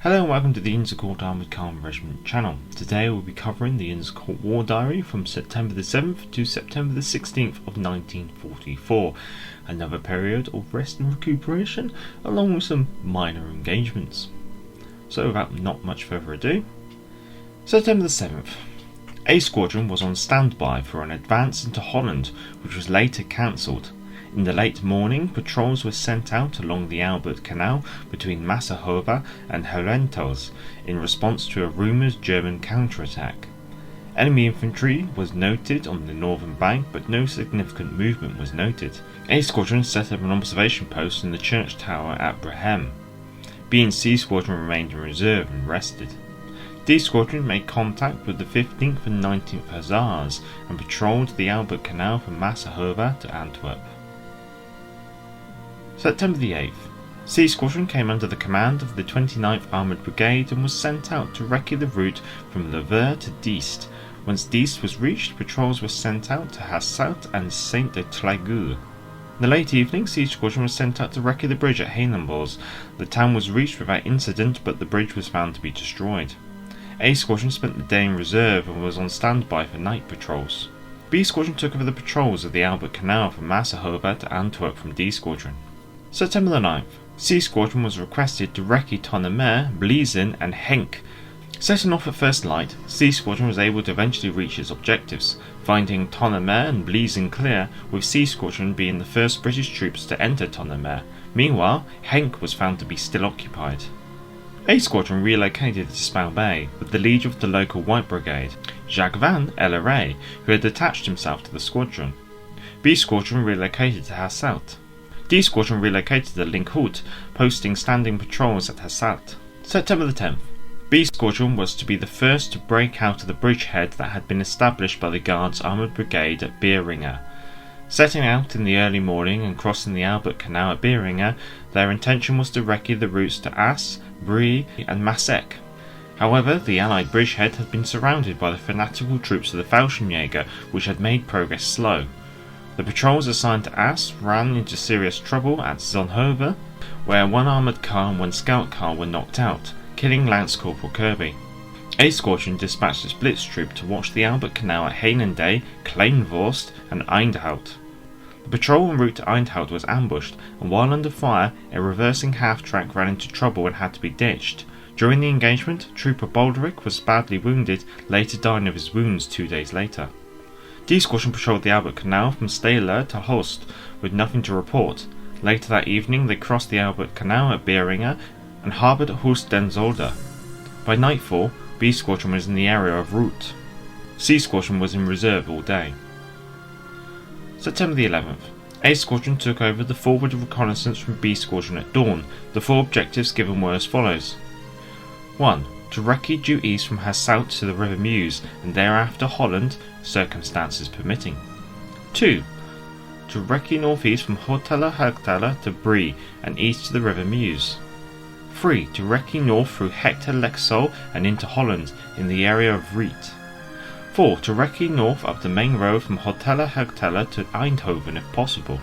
Hello and welcome to the Intercourt Armoured Regiment channel. Today we'll be covering the Intercourt War Diary from September the 7th to September the 16th of 1944, another period of rest and recuperation along with some minor engagements. So without not much further ado, September the 7th. A Squadron was on standby for an advance into Holland, which was later cancelled. In the late morning, patrols were sent out along the Armoured Canal between Massenhoven and Herentals in response to a rumoured German counterattack. Enemy infantry was noted on the northern bank, but no significant movement was noted. A Squadron set up an observation post in the church tower at Brehem. B and C Squadron remained in reserve and rested. D Squadron made contact with the 15th and 19th Hussars and patrolled the Armoured Canal from Massenhoven to Antwerp. September the 8th. C Squadron came under the command of the 29th Armoured Brigade and was sent out to recce the route from Leveur to Diest. Once Diest was reached, patrols were sent out to Hasselt and Saint-de-Trégueux. In the late evening, C Squadron was sent out to recce the bridge at Haynenbos. The town was reached without incident, but the bridge was found to be destroyed. A Squadron spent the day in reserve and was on standby for night patrols. B Squadron took over the patrols of the Armoured Canal from Massenhoven to Antwerp from D Squadron. September the 9th. C Squadron was requested to recce Tonnermer, Bliesen and Henk. Setting off at first light, C Squadron was able to eventually reach its objectives, finding Tonnermer and Bliesen clear, with C Squadron being the first British troops to enter Tonnermer. Meanwhile, Henk was found to be still occupied. A Squadron relocated to Spau Bay with the leader of the local White Brigade, Jacques Van Elleray, who had attached himself to the squadron. B Squadron relocated to Hasselt. D Squadron relocated to Linkhout, posting standing patrols at Hasselt. September the 10th. B Squadron was to be the first to break out of the bridgehead that had been established by the Guards Armoured Brigade at Beeringe. Setting out in the early morning and crossing the Armoured Canal at Beeringe, their intention was to recce the routes to Ass, Brie and Massec. However, the Allied bridgehead had been surrounded by the fanatical troops of the Fallschirmjäger, which had made progress slow. The patrols assigned to Ass ran into serious trouble at Zonhoven, where one armoured car and one scout car were knocked out, killing Lance Corporal Kirby. A Squadron dispatched its blitz troop to watch the Armoured Canal at Heenendae, Kleinvorst and Eindhout. The patrol en route to Eindhout was ambushed, and while under fire, a reversing half-track ran into trouble and had to be ditched. During the engagement, Trooper Balderic was badly wounded, later dying of his wounds 2 days later. D Squadron patrolled the Armoured Canal from Steyler to Hulst with nothing to report. Later that evening they crossed the Armoured Canal at Beeringe and harboured at Hulst den Zolder. By nightfall, B Squadron was in the area of Route. C Squadron was in reserve all day. September the 11th. A Squadron took over the forward reconnaissance from B Squadron at dawn. The four objectives given were as follows. 1. To recce due east from Hasselt to the River Meuse and thereafter Holland, circumstances permitting. 2. To recce northeast from Hotel to Brie and east to the River Meuse. 3. To recce north through Hector Lexol and into Holland in the area of Riet. 4. To recce north up the main road from Hotel to Eindhoven if possible.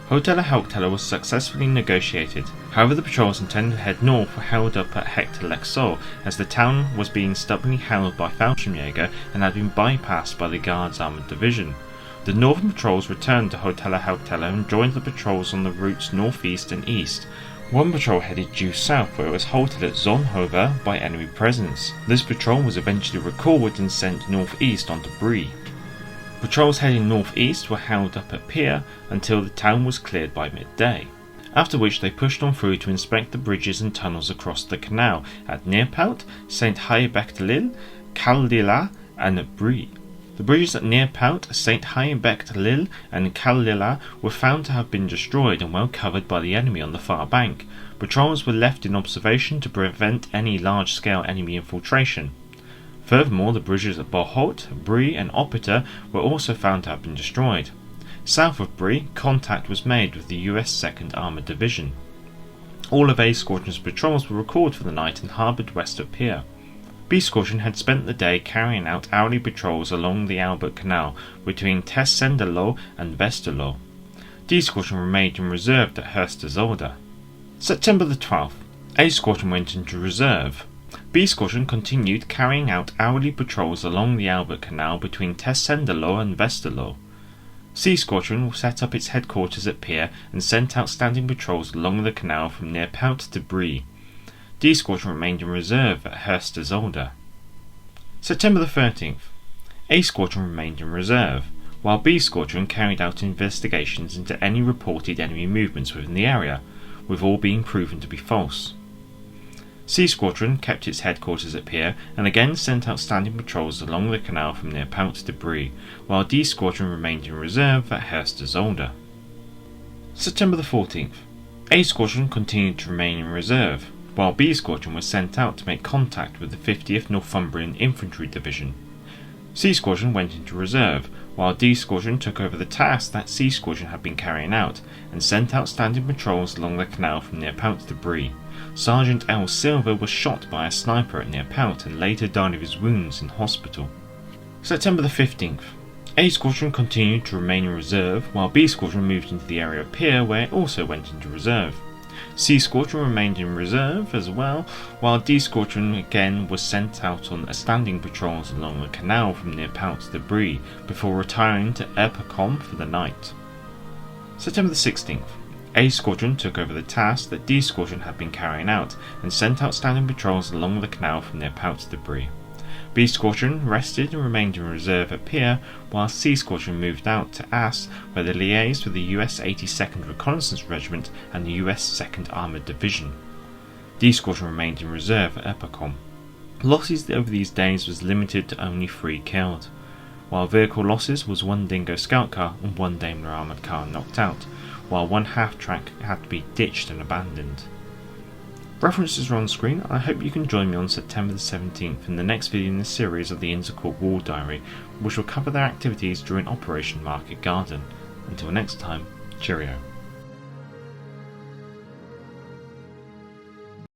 Hotel was successfully negotiated. However, the patrols intended to head north were held up at Hector Lexol as the town was being stubbornly held by Fallschirmjäger and had been bypassed by the Guards Armoured Division. The northern patrols returned to Hotel and joined the patrols on the routes northeast and east. One patrol headed due south where it was halted at Zonhoven by enemy presence. This patrol was eventually recalled and sent northeast onto Brie. Patrols heading northeast were held up at Pier until the town was cleared by midday, after which they pushed on through to inspect the bridges and tunnels across the canal at Neerpout, Saint-Hyacinthe, Caldila and Brie. The bridges at Neerpout, Saint-Hyacinthe and Caldila were found to have been destroyed and well covered by the enemy on the far bank. Patrols were left in observation to prevent any large-scale enemy infiltration. Furthermore, the bridges at Boholt, Brie and Opita were also found to have been destroyed. South of Brie, contact was made with the US 2nd Armoured Division. All of A Squadron's patrols were recalled for the night and harboured west of Pier. B Squadron had spent the day carrying out hourly patrols along the Armoured Canal between Tessenderlo and Westerlo. D Squadron remained in reserve at Hurst-de-Zolder. September the 12th. A Squadron went into reserve. B Squadron continued carrying out hourly patrols along the Albert Canal between Tessenderloh and Westerlo. C Squadron set up its headquarters at Pier and sent out standing patrols along the canal from near Pout to Brie. D Squadron remained in reserve at Herstezolder. September the 13th. A Squadron remained in reserve, while B Squadron carried out investigations into any reported enemy movements within the area, with all being proven to be false. C Squadron kept its headquarters at Pier and again sent out standing patrols along the canal from near Pout to Brie, while D Squadron remained in reserve at Herstezolder. September the 14th. A Squadron continued to remain in reserve, while B Squadron was sent out to make contact with the 50th Northumbrian Infantry Division. C Squadron went into reserve, while D Squadron took over the task that C Squadron had been carrying out and sent out standing patrols along the canal from near Pout to Brie. Sergeant L. Silver was shot by a sniper at near Pout and later died of his wounds in hospital. September the 15th. A Squadron continued to remain in reserve, while B Squadron moved into the area of Pier, where it also went into reserve. C Squadron remained in reserve as well, while D Squadron again was sent out on standing patrols along the canal from near Pout to Brie, before retiring to Epacombe for the night. September the 16th. A Squadron took over the task that D Squadron had been carrying out and sent out standing patrols along the canal from near Pout to Brie. B Squadron rested and remained in reserve at Pier, while C Squadron moved out to Ass, where they liaised with the US 82nd Reconnaissance Regiment and the US 2nd Armoured Division. D Squadron remained in reserve at Epacombe. Losses over these days was limited to only 3 killed, while vehicle losses was 1 Dingo scout car and 1 Daimler armoured car knocked out, while 1 half-track had to be ditched and abandoned. References are on screen, and I hope you can join me on September the 17th in the next video in this series of the Intercorps War Diary, which will cover their activities during Operation Market Garden. Until next time, cheerio.